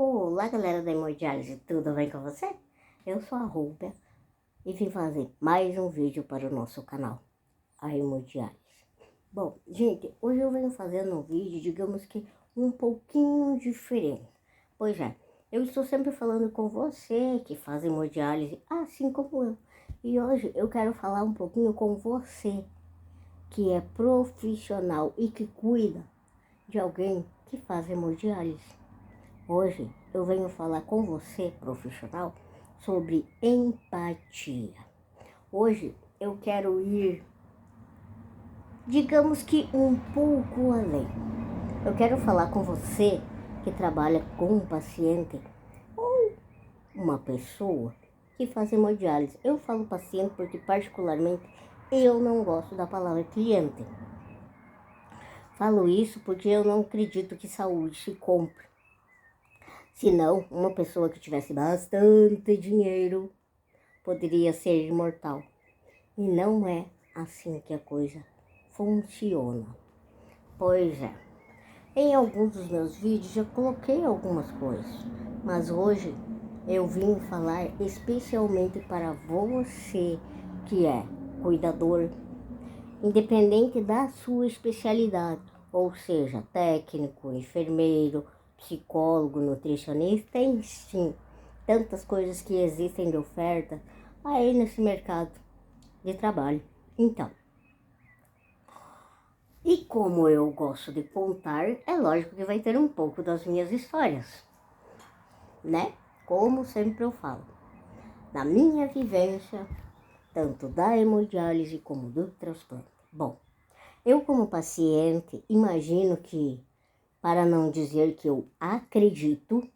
Olá, galera da Hemodiálise, tudo bem com você? Eu sou a Rúbia e vim fazer mais um vídeo para o nosso canal, a Hemodiálise. Bom, gente, hoje eu venho fazendo um vídeo, digamos que um pouquinho diferente. Pois é, eu estou sempre falando com você que faz hemodiálise, assim como eu. E hoje eu quero falar um pouquinho com você que é profissional e que cuida de alguém que faz hemodiálise. Hoje eu venho falar com você, profissional, sobre empatia. Hoje eu quero ir, digamos que um pouco além. Eu quero falar com você que trabalha com um paciente ou uma pessoa que faz hemodiálise. Eu falo paciente porque particularmente eu não gosto da palavra cliente. Falo isso porque eu não acredito que saúde se compre. Senão, uma pessoa que tivesse bastante dinheiro poderia ser imortal. E não é assim que a coisa funciona. Pois é, em alguns dos meus vídeos já coloquei algumas coisas, mas hoje eu vim falar especialmente para você que é cuidador, independente da sua especialidade, ou seja, técnico, enfermeiro, psicólogo, nutricionista, enfim, tantas coisas que existem de oferta aí nesse mercado de trabalho. Então, e como eu gosto de contar, é lógico que vai ter um pouco das minhas histórias, né? Como sempre eu falo, da minha vivência, tanto da hemodiálise como do transplante. Bom, eu como paciente, imagino que, para não dizer que eu acredito,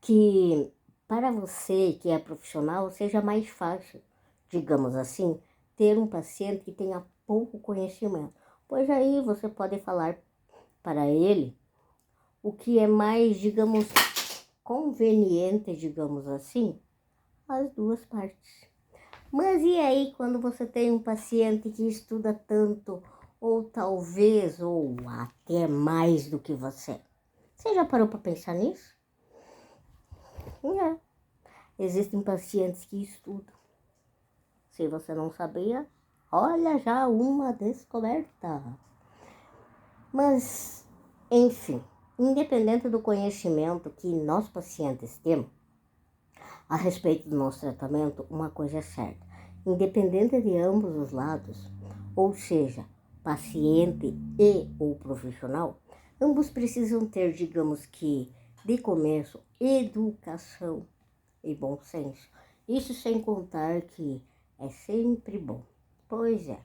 que para você que é profissional seja mais fácil, digamos assim, ter um paciente que tenha pouco conhecimento. Pois aí você pode falar para ele o que é mais, digamos, conveniente, digamos assim, as duas partes. Mas e aí quando você tem um paciente que estuda tanto, ou talvez, ou até mais do que você? Você já parou para pensar nisso? É. Existem pacientes que estudam. Se você não sabia, olha já uma descoberta. Mas, enfim, independente do conhecimento que nós pacientes temos a respeito do nosso tratamento, uma coisa é certa. Independente de ambos os lados, ou seja, paciente e ou profissional, ambos precisam ter, digamos que, de começo, educação e bom senso. Isso sem contar que é sempre bom. Pois é,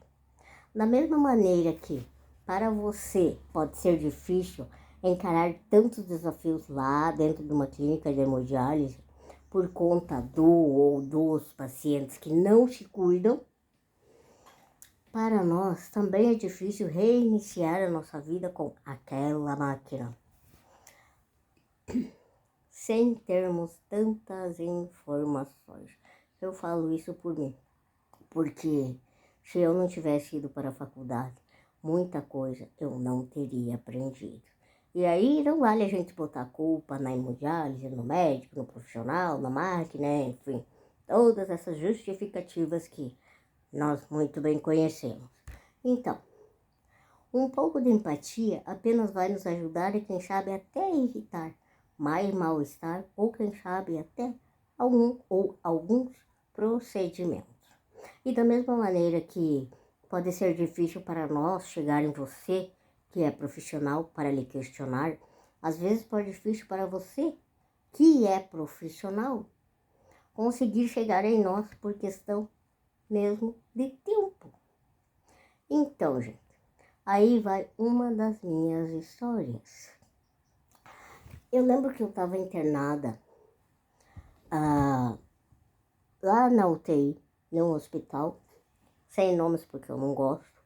da mesma maneira que para você pode ser difícil encarar tantos desafios lá dentro de uma clínica de hemodiálise por conta do ou dos pacientes que não se cuidam, para nós também é difícil reiniciar a nossa vida com aquela máquina, sem termos tantas informações. Eu falo isso por mim, porque se eu não tivesse ido para a faculdade, muita coisa eu não teria aprendido. E aí não vale a gente botar a culpa na hemodiálise, no médico, no profissional, na máquina, enfim, todas essas justificativas que nós muito bem conhecemos. Então, um pouco de empatia apenas vai nos ajudar e quem sabe até evitar mais mal-estar ou quem sabe até alguns procedimentos. E da mesma maneira que pode ser difícil para nós chegar em você, que é profissional, para lhe questionar, às vezes pode ser difícil para você, que é profissional, conseguir chegar em nós por questão mesmo de tempo. Então, gente, aí vai uma das minhas histórias. Eu lembro que eu estava internada lá na UTI, num hospital, sem nomes porque eu não gosto,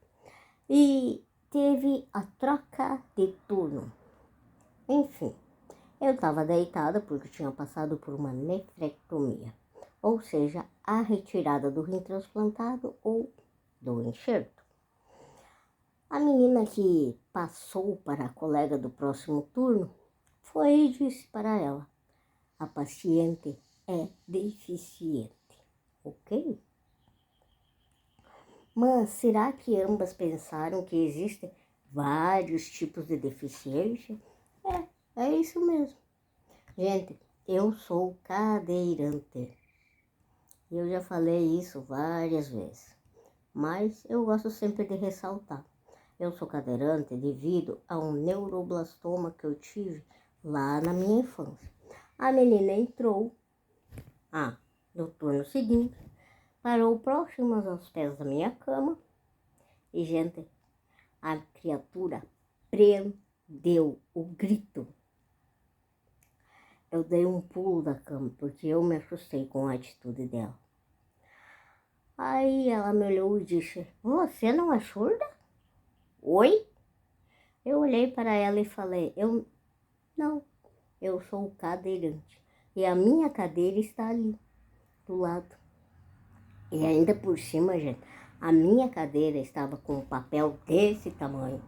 e teve a troca de turno. Enfim, eu estava deitada porque tinha passado por uma nefrectomia, ou seja, a retirada do rim transplantado ou do enxerto. A menina que passou para a colega do próximo turno foi e disse para ela: a paciente é deficiente, ok? Mas será que ambas pensaram que existem vários tipos de deficiência? É isso mesmo. Gente, eu sou cadeirante. Eu já falei isso várias vezes, mas eu gosto sempre de ressaltar. Eu sou cadeirante devido a um neuroblastoma que eu tive lá na minha infância. A menina entrou no turno seguinte, parou próximo aos pés da minha cama e, gente, a criatura prendeu o grito. Eu dei um pulo da cama porque eu me assustei com a atitude dela. Aí ela me olhou e disse: você não é surda? Oi? Eu olhei para ela e falei: não, eu sou cadeirante. E a minha cadeira está ali, do lado. E ainda por cima, gente, a minha cadeira estava com um papel desse tamanho,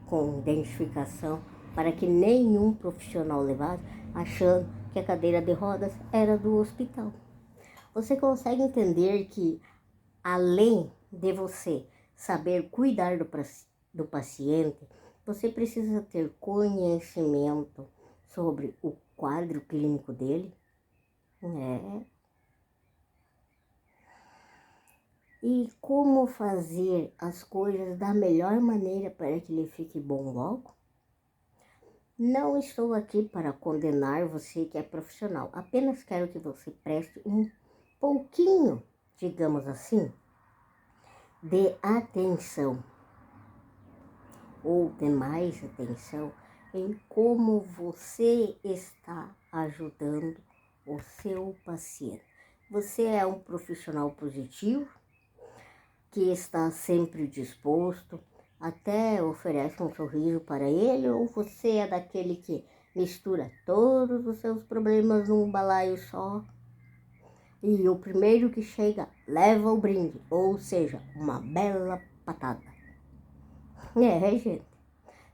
com identificação, para que nenhum profissional levasse, achando que a cadeira de rodas era do hospital. Você consegue entender que, além de você saber cuidar do paciente, você precisa ter conhecimento sobre o quadro clínico dele? E como fazer as coisas da melhor maneira para que ele fique bom logo? Não estou aqui para condenar você que é profissional, apenas quero que você preste um pouquinho, digamos assim, de atenção ou de mais atenção em como você está ajudando o seu paciente. Você é um profissional positivo, que está sempre disposto, até oferece um sorriso para ele, ou você é daquele que mistura todos os seus problemas num balaio só e o primeiro que chega leva o brinde, ou seja, uma bela patada? Gente,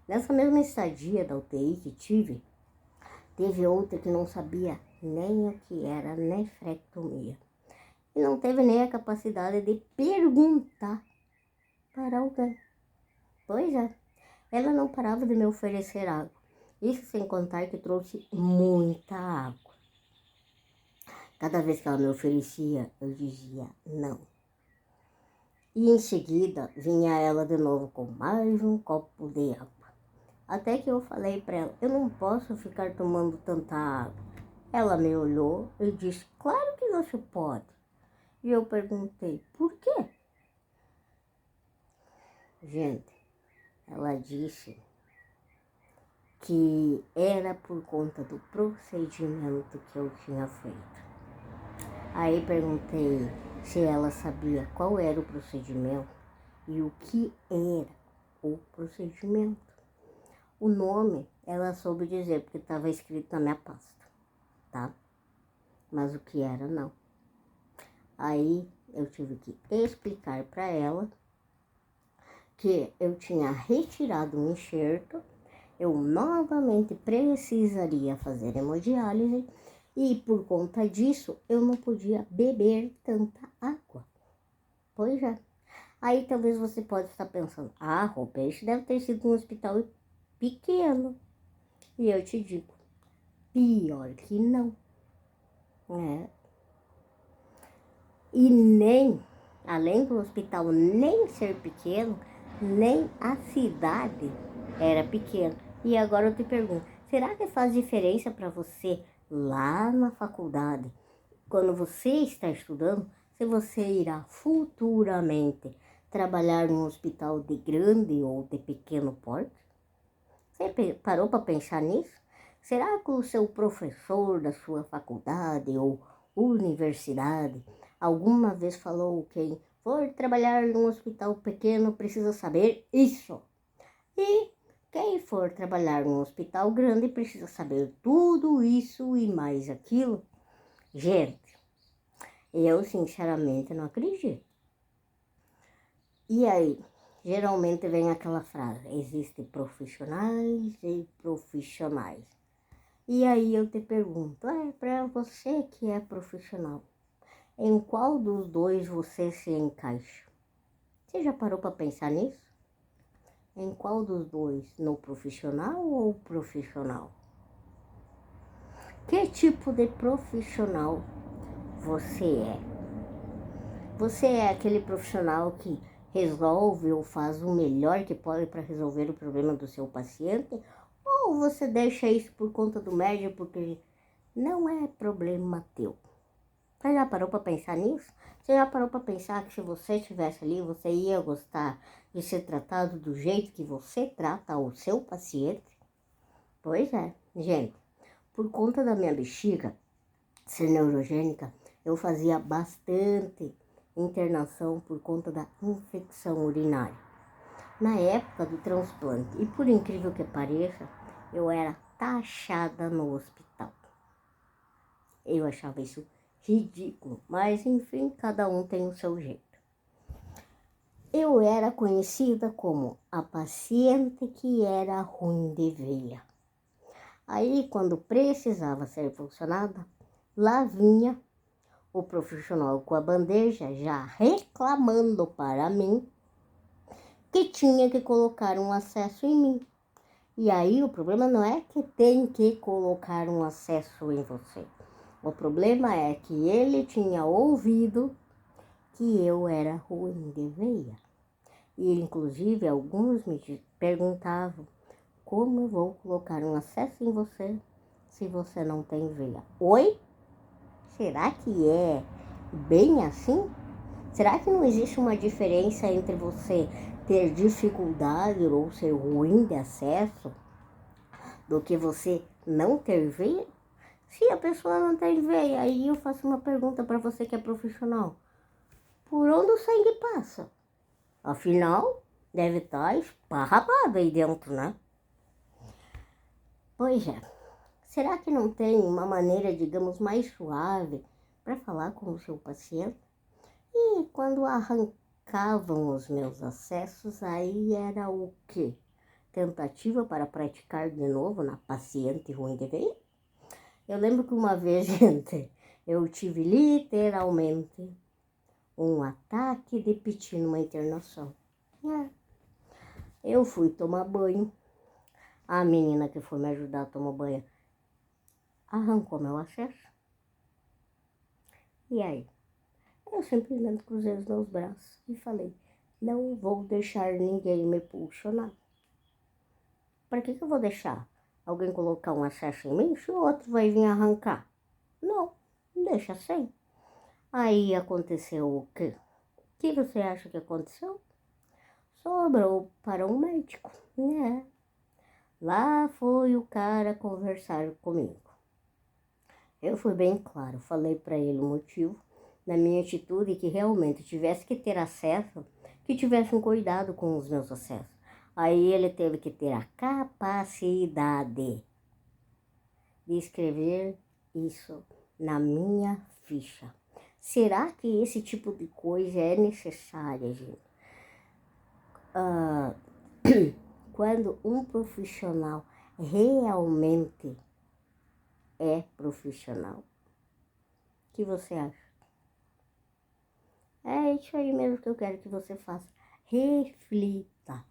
nessa mesma estadia da UTI que tive, teve outra que não sabia nem o que era nefrectomia. E não teve nem a capacidade de perguntar para alguém. Pois é, ela não parava de me oferecer água. Isso sem contar que trouxe muita água. Cada vez que ela me oferecia, eu dizia não. E em seguida, vinha ela de novo com mais um copo de água. Até que eu falei para ela: eu não posso ficar tomando tanta água. Ela me olhou e disse: claro que você pode. E eu perguntei: por quê? Gente, ela disse que era por conta do procedimento que eu tinha feito. Aí perguntei se ela sabia qual era o procedimento e o que era o procedimento. O nome ela soube dizer porque estava escrito na minha pasta, tá? Mas o que era, não. Aí eu tive que explicar para ela que eu tinha retirado um enxerto, eu novamente precisaria fazer hemodiálise e por conta disso eu não podia beber tanta água. Pois é. Aí talvez você pode estar pensando: o peixe deve ter sido um hospital pequeno. E eu te digo, pior que não. E nem, além do hospital nem ser pequeno, nem a cidade era pequena. E agora eu te pergunto, será que faz diferença para você lá na faculdade, quando você está estudando, se você irá futuramente trabalhar num hospital de grande ou de pequeno porte? Você parou para pensar nisso? Será que o seu professor da sua faculdade ou universidade alguma vez falou: quem for trabalhar num hospital pequeno precisa saber isso? E quem for trabalhar num hospital grande precisa saber tudo isso e mais aquilo? Gente, eu sinceramente não acredito. E aí, geralmente vem aquela frase: existem profissionais e profissionais. E aí eu te pergunto, para você que é profissional, em qual dos dois você se encaixa? Você já parou para pensar nisso? Em qual dos dois? No profissional ou profissional? Que tipo de profissional você é? Você é aquele profissional que resolve ou faz o melhor que pode para resolver o problema do seu paciente? Ou você deixa isso por conta do médico porque não é problema teu? Você já parou para pensar nisso? Você já parou para pensar que se você estivesse ali, você ia gostar de ser tratado do jeito que você trata o seu paciente? Pois é, gente. Por conta da minha bexiga ser neurogênica, eu fazia bastante internação por conta da infecção urinária. Na época do transplante, e por incrível que pareça, eu era taxada no hospital. Eu achava isso ridículo, mas enfim, cada um tem o seu jeito. Eu era conhecida como a paciente que era ruim de veia. Aí, quando precisava ser funcionada, lá vinha o profissional com a bandeja já reclamando para mim que tinha que colocar um acesso em mim. E aí o problema não é que tem que colocar um acesso em você. O problema é que ele tinha ouvido que eu era ruim de veia. E inclusive alguns me perguntavam como eu vou colocar um acesso em você se você não tem veia. Oi? Será que é bem assim? Será que não existe uma diferença entre você ter dificuldade ou ser ruim de acesso do que você não ter veia? Se a pessoa não tem veia, aí eu faço uma pergunta para você que é profissional. Por onde o sangue passa? Afinal, deve estar esparramado aí dentro, né? Pois é. Será que não tem uma maneira, digamos, mais suave para falar com o seu paciente? E quando arrancavam os meus acessos, aí era o quê? Tentativa para praticar de novo na paciente ruim de veia? Eu lembro que uma vez, gente, eu tive literalmente um ataque de piti numa internação. Eu fui tomar banho. A menina que foi me ajudar a tomar banho arrancou meu acesso. E aí? Eu simplesmente cruzei os meus braços e falei, não vou deixar ninguém me pulsionar. Para que eu vou deixar alguém colocar um acesso em mim se o outro vai vir arrancar? Não, deixa assim. Aí aconteceu o quê? O que você acha que aconteceu? Sobrou para um médico, né? Lá foi o cara conversar comigo. Eu fui bem claro, falei para ele o motivo da minha atitude que realmente tivesse que ter acesso, que tivesse um cuidado com os meus acessos. Aí ele teve que ter a capacidade de escrever isso na minha ficha. Será que esse tipo de coisa é necessária, gente? Quando um profissional realmente é profissional, o que você acha? É isso aí mesmo que eu quero que você faça. Reflita.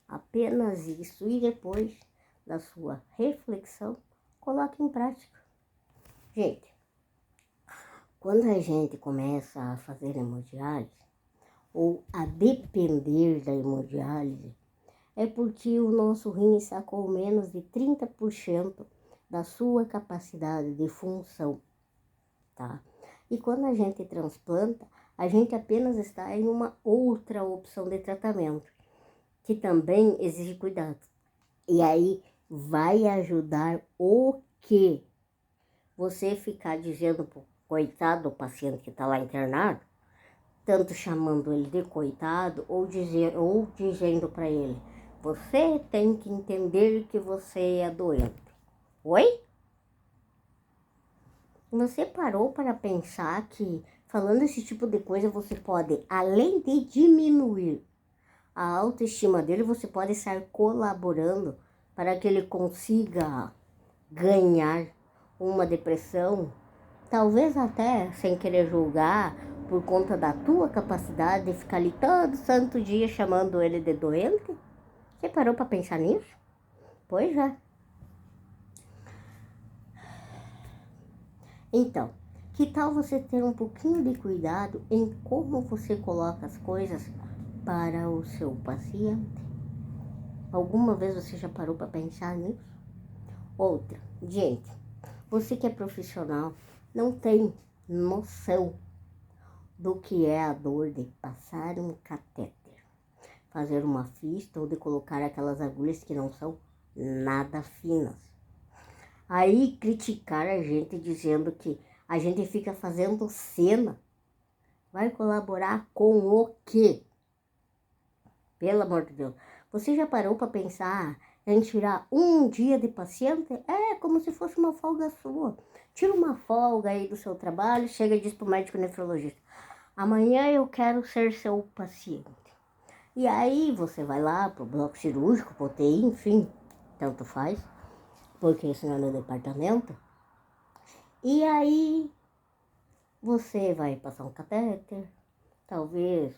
Apenas isso. E depois da sua reflexão, coloque em prática. Gente, quando a gente começa a fazer hemodiálise ou a depender da hemodiálise, é porque o nosso rim está com menos de 30% da sua capacidade de função, tá? E quando a gente transplanta, a gente apenas está em uma outra opção de tratamento, que também exige cuidado. E aí vai ajudar o quê? Você ficar dizendo pro coitado do paciente que está lá internado, tanto chamando ele de coitado, ou dizendo para ele, você tem que entender que você é doente. Oi? Você parou para pensar que, falando esse tipo de coisa, você pode, além de diminuir a autoestima dele, você pode estar colaborando para que ele consiga ganhar uma depressão, talvez até sem querer julgar, por conta da tua capacidade de ficar ali todo santo dia chamando ele de doente? Você parou para pensar nisso? Pois é. Então, que tal você ter um pouquinho de cuidado em como você coloca as coisas para o seu paciente? Alguma vez você já parou para pensar nisso? Outra, gente, você que é profissional não tem noção do que é a dor de passar um catéter, fazer uma fista ou de colocar aquelas agulhas que não são nada finas. Aí criticar a gente dizendo que a gente fica fazendo cena, vai colaborar com o quê? Pelo amor de Deus. Você já parou para pensar em tirar um dia de paciente? É como se fosse uma folga sua. Tira uma folga aí do seu trabalho, chega e diz para o médico nefrologista: amanhã eu quero ser seu paciente. E aí você vai lá pro bloco cirúrgico, pro UTI, enfim, tanto faz, porque isso não é meu departamento. E aí você vai passar um catéter, talvez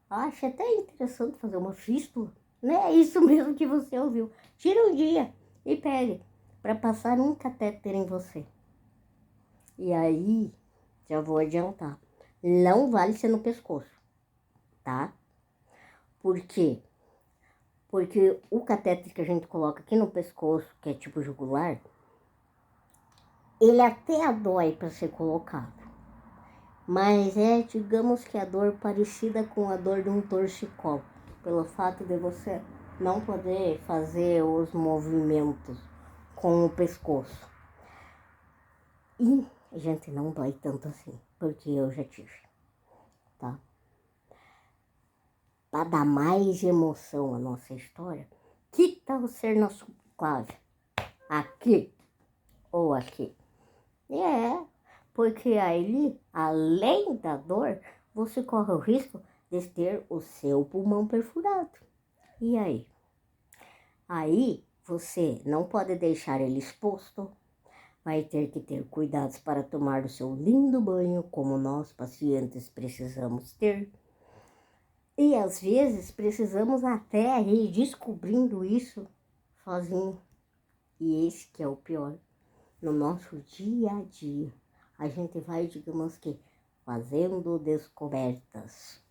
ache até interessante fazer uma fístula, né? É isso mesmo que você ouviu. Tira um dia e pegue para passar um catéter em você. E aí, já vou adiantar, não vale ser no pescoço, tá? Por quê? Porque o catéter que a gente coloca aqui no pescoço, que é tipo jugular, ele até dói para ser colocado. Mas é, digamos que a dor parecida com a dor de um torcicolo, pelo fato de você não poder fazer os movimentos com o pescoço. E, gente, não dói tanto assim, porque eu já tive, tá? Para dar mais emoção à nossa história, que tal ser na subclave? Aqui ou aqui? Porque aí, além da dor, você corre o risco de ter o seu pulmão perfurado. E aí? Aí você não pode deixar ele exposto, vai ter que ter cuidados para tomar o seu lindo banho, como nós pacientes precisamos ter. E às vezes precisamos até ir descobrindo isso sozinho. E esse que é o pior. No nosso dia a dia, a gente vai, digamos que, fazendo descobertas.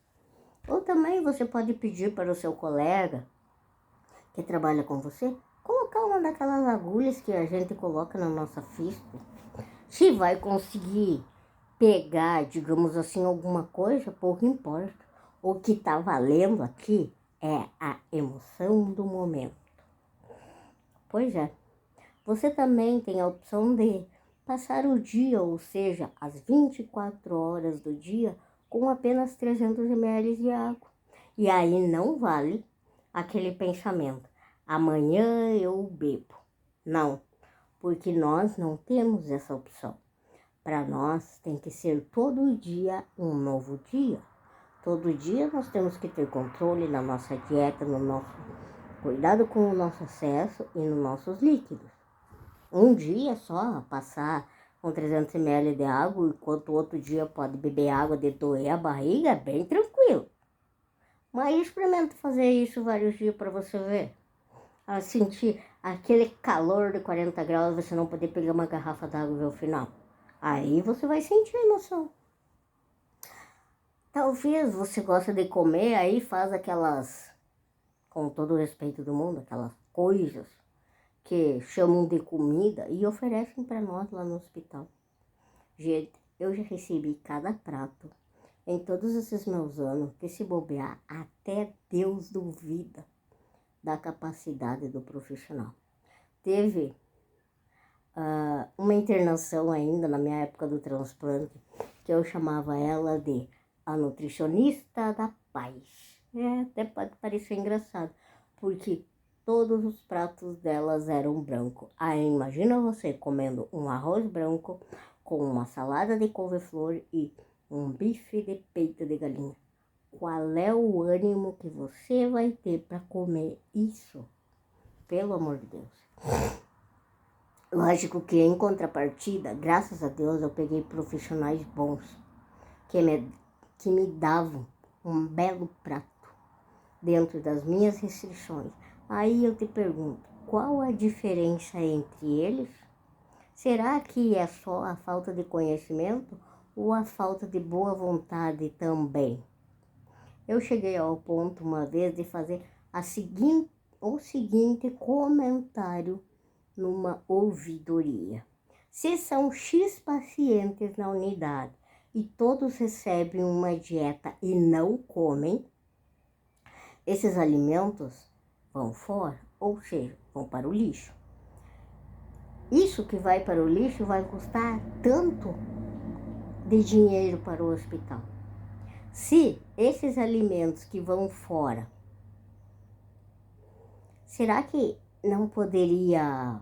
Ou também você pode pedir para o seu colega que trabalha com você colocar uma daquelas agulhas que a gente coloca na nossa fístula. Se vai conseguir pegar, digamos assim, alguma coisa, pouco importa. O que está valendo aqui é a emoção do momento. Pois é. Você também tem a opção de passar o dia, ou seja, as 24 horas do dia, com apenas 300 ml de água. E aí não vale aquele pensamento: amanhã eu bebo. Não, porque nós não temos essa opção. Para nós tem que ser todo dia um novo dia. Todo dia nós temos que ter controle na nossa dieta, no nosso cuidado com o nosso excesso e nos nossos líquidos. Um dia só passar com 300 ml de água, enquanto o outro dia pode beber água de doer a barriga, é bem tranquilo. Mas experimenta fazer isso vários dias para você ver. A sentir aquele calor de 40 graus, você não poder pegar uma garrafa d'água e ver o final. Aí você vai sentir a emoção. Talvez você goste de comer, aí faz aquelas, com todo o respeito do mundo, aquelas coisas que chamam de comida e oferecem para nós lá no hospital. Gente, eu já recebi cada prato em todos esses meus anos que, se bobear, até Deus duvida da capacidade do profissional. Teve uma internação ainda na minha época do transplante, que eu chamava ela de a nutricionista da paz. Até pode parecer engraçado, porque todos os pratos delas eram branco. Aí imagina você comendo um arroz branco com uma salada de couve-flor e um bife de peito de galinha. Qual é o ânimo que você vai ter para comer isso? Pelo amor de Deus. Lógico que em contrapartida, graças a Deus, eu peguei profissionais bons que me davam um belo prato dentro das minhas restrições. Aí eu te pergunto, qual a diferença entre eles? Será que é só a falta de conhecimento ou a falta de boa vontade também? Eu cheguei ao ponto uma vez de fazer o seguinte comentário numa ouvidoria. Se são X pacientes na unidade e todos recebem uma dieta e não comem, esses alimentos vão fora, ou seja, vão para o lixo. Isso que vai para o lixo vai custar tanto de dinheiro para o hospital. Se esses alimentos que vão fora, será que não poderia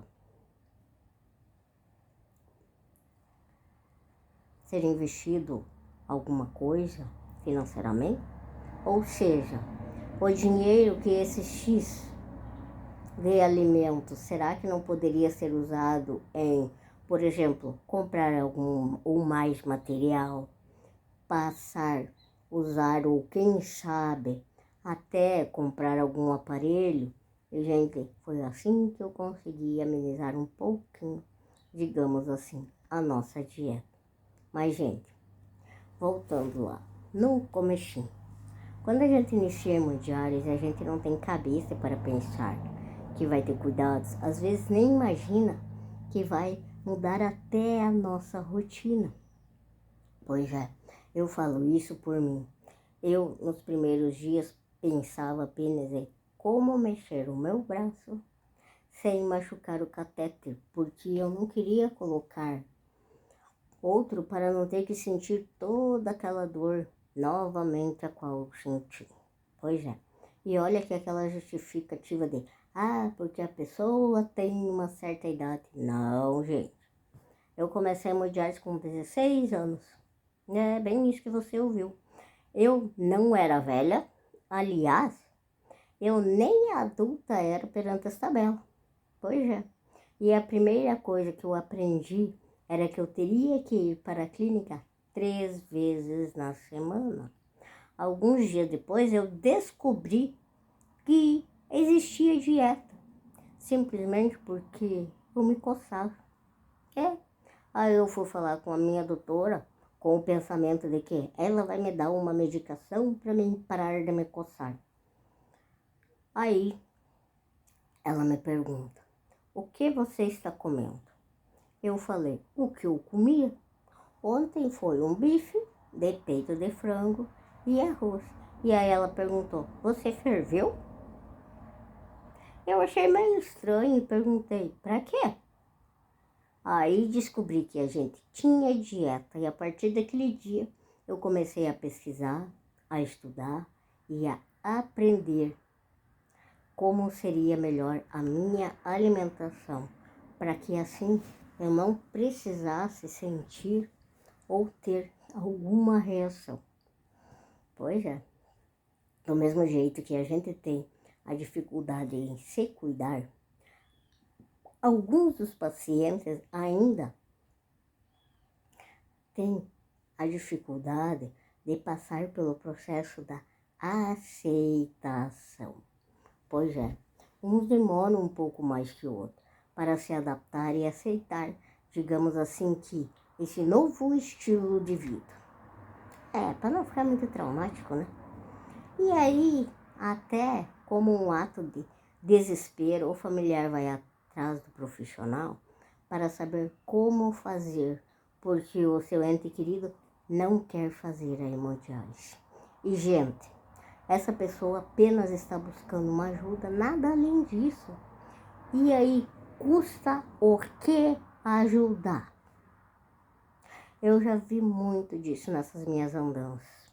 ser investido alguma coisa financeiramente? Ou seja, o dinheiro que esse X de alimentos, será que não poderia ser usado em, por exemplo, comprar algum ou mais material, usar ou quem sabe até comprar algum aparelho? E, gente, foi assim que eu consegui amenizar um pouquinho, digamos assim, a nossa dieta. Mas, gente, voltando lá, no comecinho, quando a gente inicia hemodiálise, a gente não tem cabeça para pensar que vai ter cuidados. Às vezes nem imagina que vai mudar até a nossa rotina. Pois é, eu falo isso por mim. Eu, nos primeiros dias, pensava apenas em como mexer o meu braço sem machucar o catéter, porque eu não queria colocar outro para não ter que sentir toda aquela dor novamente a qual eu senti. Pois é. E olha que aquela justificativa de, porque a pessoa tem uma certa idade. Não, gente. Eu comecei a hemodiálise com 16 anos. É bem isso que você ouviu. Eu não era velha. Aliás, eu nem adulta era perante essa tabela. Pois é. E a primeira coisa que eu aprendi era que eu teria que ir para a clínica 3 vezes na semana. Alguns dias depois eu descobri que existia dieta, simplesmente porque eu me coçava. Aí eu fui falar com a minha doutora com o pensamento de que ela vai me dar uma medicação para mim parar de me coçar. Aí ela me pergunta, o que você está comendo? Eu falei, o que eu comia? Ontem foi um bife de peito de frango e arroz. E aí ela perguntou, você ferveu? Eu achei meio estranho e perguntei, pra quê? Aí descobri que a gente tinha dieta e a partir daquele dia eu comecei a pesquisar, a estudar e a aprender como seria melhor a minha alimentação, para que assim eu não precisasse sentir ou ter alguma reação. Pois é, do mesmo jeito que a gente tem a dificuldade em se cuidar, alguns dos pacientes ainda têm a dificuldade de passar pelo processo da aceitação. Pois é, uns demoram um pouco mais que outros para se adaptar e aceitar, digamos assim, que esse novo estilo de vida. Para não ficar muito traumático, né? E aí, até como um ato de desespero, o familiar vai atrás do profissional para saber como fazer, porque o seu ente querido não quer fazer a hemodiálise. E, gente, essa pessoa apenas está buscando uma ajuda, nada além disso. E aí, custa o que ajudar? Eu já vi muito disso nessas minhas andanças.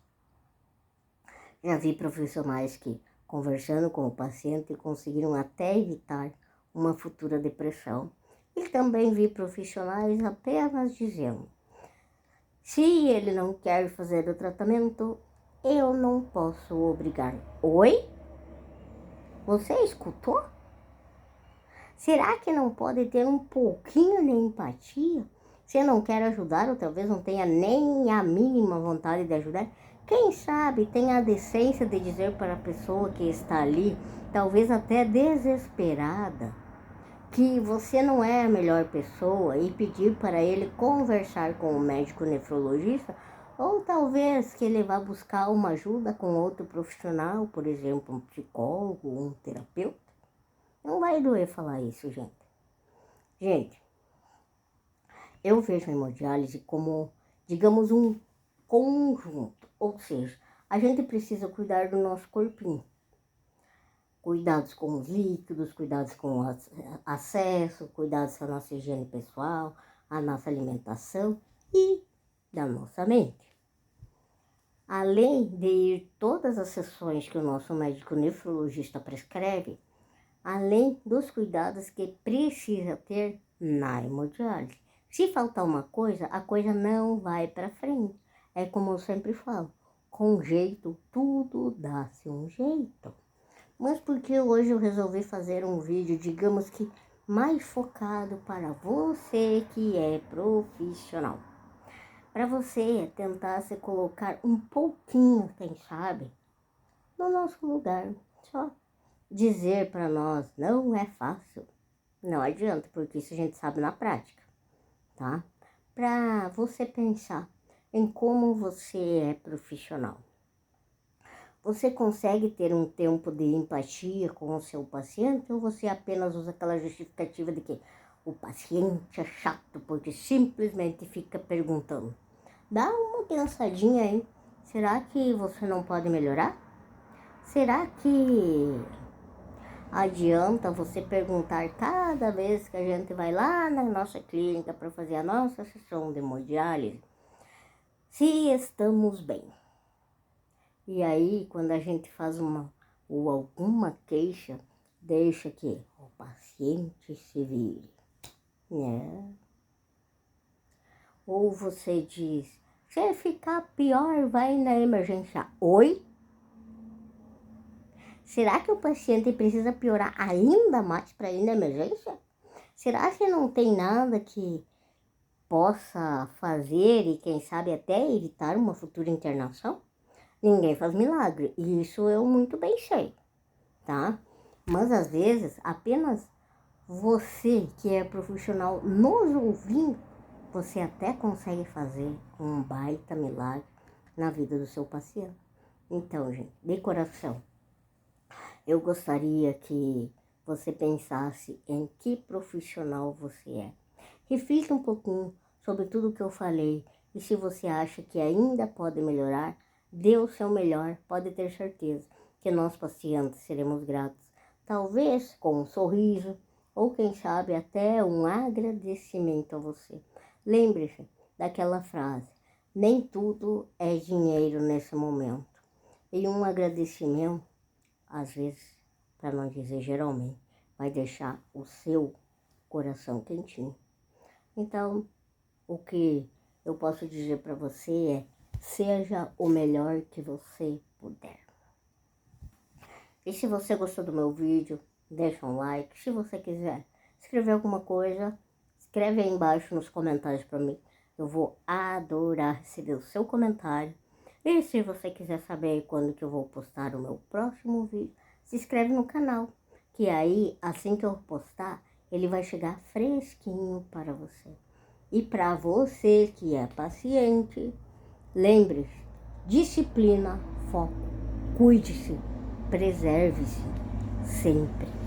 Já vi profissionais que, conversando com o paciente, conseguiram até evitar uma futura depressão. E também vi profissionais apenas dizendo, se ele não quer fazer o tratamento, eu não posso obrigar. Oi? Você escutou? Será que não pode ter um pouquinho de empatia? Você não quer ajudar ou talvez não tenha nem a mínima vontade de ajudar? Quem sabe tenha a decência de dizer para a pessoa que está ali, talvez até desesperada, que você não é a melhor pessoa e pedir para ele conversar com o médico nefrologista, ou talvez que ele vá buscar uma ajuda com outro profissional, por exemplo, um psicólogo, um terapeuta. Não vai doer falar isso, gente. Gente, eu vejo a hemodiálise como, digamos, um conjunto, ou seja, a gente precisa cuidar do nosso corpinho. Cuidados com os líquidos, cuidados com o acesso, cuidados com a nossa higiene pessoal, a nossa alimentação e da nossa mente. Além de ir todas as sessões que o nosso médico nefrologista prescreve, além dos cuidados que precisa ter na hemodiálise. Se faltar uma coisa, a coisa não vai para frente. É como eu sempre falo, com jeito tudo dá-se um jeito. Mas porque hoje eu resolvi fazer um vídeo, digamos que mais focado para você que é profissional. Para você tentar se colocar um pouquinho, quem sabe, no nosso lugar. Só dizer para nós não é fácil. Não adianta, porque isso a gente sabe na prática, tá? Para você pensar em como você é profissional. Você consegue ter um tempo de empatia com o seu paciente ou você apenas usa aquela justificativa de que o paciente é chato porque simplesmente fica perguntando? Dá uma pensadinha aí. Será que você não pode melhorar? Será que adianta você perguntar cada vez que a gente vai lá na nossa clínica para fazer a nossa sessão de hemodiálise se estamos bem? E aí, quando a gente faz uma ou alguma queixa, deixa que o paciente se vire, né? Ou você diz, se ficar pior, vai na emergência. Oi? Será que o paciente precisa piorar ainda mais para ir na emergência? Será que não tem nada que possa fazer e, quem sabe, até evitar uma futura internação? Ninguém faz milagre, e isso eu muito bem sei, tá? Mas às vezes, apenas você que é profissional nos ouvindo, você até consegue fazer um baita milagre na vida do seu paciente. Então, gente, de coração, eu gostaria que você pensasse em que profissional você é. Reflita um pouquinho sobre tudo que eu falei e se você acha que ainda pode melhorar, dê o seu melhor, pode ter certeza que nós pacientes seremos gratos. Talvez com um sorriso ou quem sabe até um agradecimento a você. Lembre-se daquela frase, nem tudo é dinheiro nesse momento. E um agradecimento, às vezes, para não dizer geralmente, vai deixar o seu coração quentinho. Então, o que eu posso dizer para você é, seja o melhor que você puder. E se você gostou do meu vídeo, deixa um like. Se você quiser escrever alguma coisa, escreve aí embaixo nos comentários para mim. Eu vou adorar receber o seu comentário. E se você quiser saber quando que eu vou postar o meu próximo vídeo, se inscreve no canal. Que aí, assim que eu postar, ele vai chegar fresquinho para você. E para você que é paciente, lembre-se, disciplina, foco, cuide-se, preserve-se sempre.